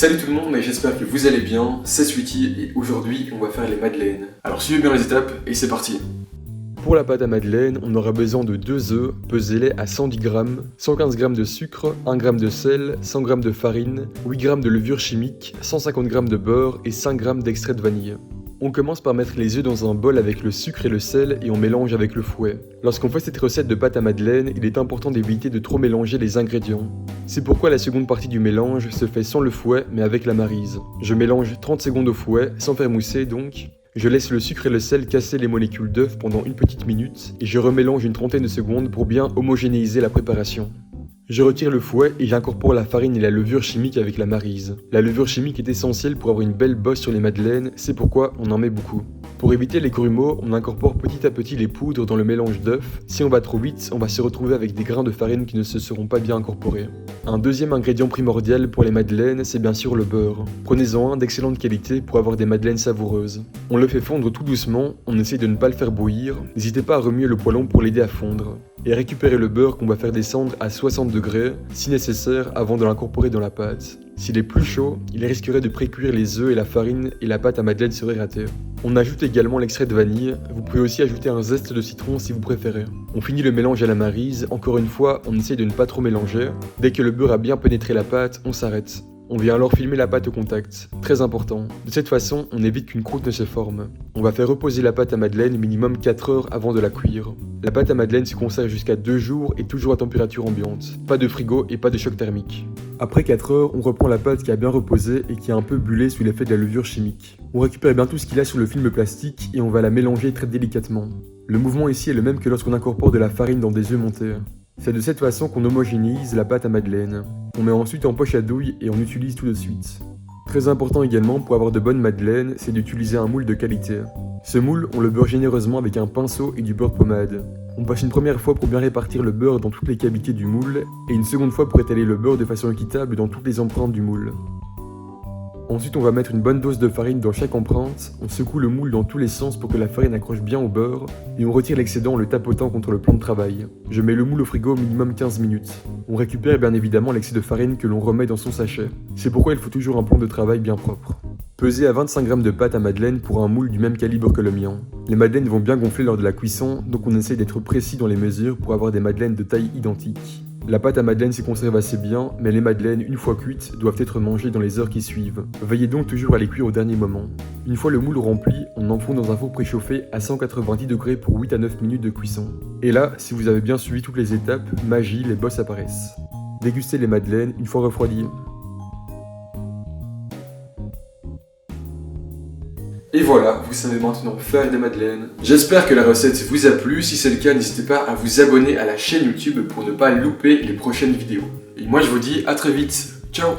Salut tout le monde, et j'espère que vous allez bien, c'est Sweetie et aujourd'hui on va faire les madeleines. Alors suivez bien les étapes et c'est parti. Pour la pâte à madeleine, on aura besoin de 2 œufs, pesez-les à 110 g, 115 g de sucre, 1 g de sel, 100 g de farine, 8 g de levure chimique, 150 g de beurre et 5 g d'extrait de vanille. On commence par mettre les œufs dans un bol avec le sucre et le sel et on mélange avec le fouet. Lorsqu'on fait cette recette de pâte à madeleine, il est important d'éviter de trop mélanger les ingrédients. C'est pourquoi la seconde partie du mélange se fait sans le fouet mais avec la maryse. Je mélange 30 secondes au fouet, sans faire mousser donc. Je laisse le sucre et le sel casser les molécules d'œuf pendant une petite minute et je remélange une trentaine de secondes pour bien homogénéiser la préparation. Je retire le fouet et j'incorpore la farine et la levure chimique avec la maryse. La levure chimique est essentielle pour avoir une belle bosse sur les madeleines, c'est pourquoi on en met beaucoup. Pour éviter les grumeaux, on incorpore petit à petit les poudres dans le mélange d'œufs. Si on va trop vite, on va se retrouver avec des grains de farine qui ne se seront pas bien incorporés. Un deuxième ingrédient primordial pour les madeleines, c'est bien sûr le beurre. Prenez-en un d'excellente qualité pour avoir des madeleines savoureuses. On le fait fondre tout doucement, on essaie de ne pas le faire bouillir. N'hésitez pas à remuer le poêlon pour l'aider à fondre. Et récupérer le beurre qu'on va faire descendre à 60 degrés, si nécessaire, avant de l'incorporer dans la pâte. S'il est plus chaud, il risquerait de précuire les œufs et la farine et la pâte à madeleine serait ratée. On ajoute également l'extrait de vanille, vous pouvez aussi ajouter un zeste de citron si vous préférez. On finit le mélange à la maryse, encore une fois, on essaie de ne pas trop mélanger. Dès que le beurre a bien pénétré la pâte, on s'arrête. On vient alors filmer la pâte au contact, très important. De cette façon, on évite qu'une croûte ne se forme. On va faire reposer la pâte à madeleine minimum 4 heures avant de la cuire. La pâte à madeleine se conserve jusqu'à 2 jours et toujours à température ambiante. Pas de frigo et pas de choc thermique. Après 4 heures, on reprend la pâte qui a bien reposé et qui a un peu bullé sous l'effet de la levure chimique. On récupère bien tout ce qu'il a sur le film plastique et on va la mélanger très délicatement. Le mouvement ici est le même que lorsqu'on incorpore de la farine dans des œufs montés. C'est de cette façon qu'on homogénéise la pâte à madeleine. On met ensuite en poche à douille et on utilise tout de suite. Très important également pour avoir de bonnes madeleines, c'est d'utiliser un moule de qualité. Ce moule, on le beurre généreusement avec un pinceau et du beurre de pommade. On passe une première fois pour bien répartir le beurre dans toutes les cavités du moule et une seconde fois pour étaler le beurre de façon équitable dans toutes les empreintes du moule. Ensuite, on va mettre une bonne dose de farine dans chaque empreinte, on secoue le moule dans tous les sens pour que la farine accroche bien au beurre, et on retire l'excédent en le tapotant contre le plan de travail. Je mets le moule au frigo au minimum 15 minutes. On récupère bien évidemment l'excès de farine que l'on remet dans son sachet. C'est pourquoi il faut toujours un plan de travail bien propre. Pesez à 25 g de pâte à madeleine pour un moule du même calibre que le mien. Les madeleines vont bien gonfler lors de la cuisson, donc on essaye d'être précis dans les mesures pour avoir des madeleines de taille identique. La pâte à madeleine se conserve assez bien, mais les madeleines, une fois cuites, doivent être mangées dans les heures qui suivent. Veillez donc toujours à les cuire au dernier moment. Une fois le moule rempli, on enfourne dans un four préchauffé à 190 degrés pour 8 à 9 minutes de cuisson. Et là, si vous avez bien suivi toutes les étapes, magie, les bosses apparaissent. Dégustez les madeleines une fois refroidies. Et voilà, vous savez maintenant faire des madeleines. J'espère que la recette vous a plu, si c'est le cas, n'hésitez pas à vous abonner à la chaîne YouTube pour ne pas louper les prochaines vidéos. Et moi je vous dis à très vite, ciao!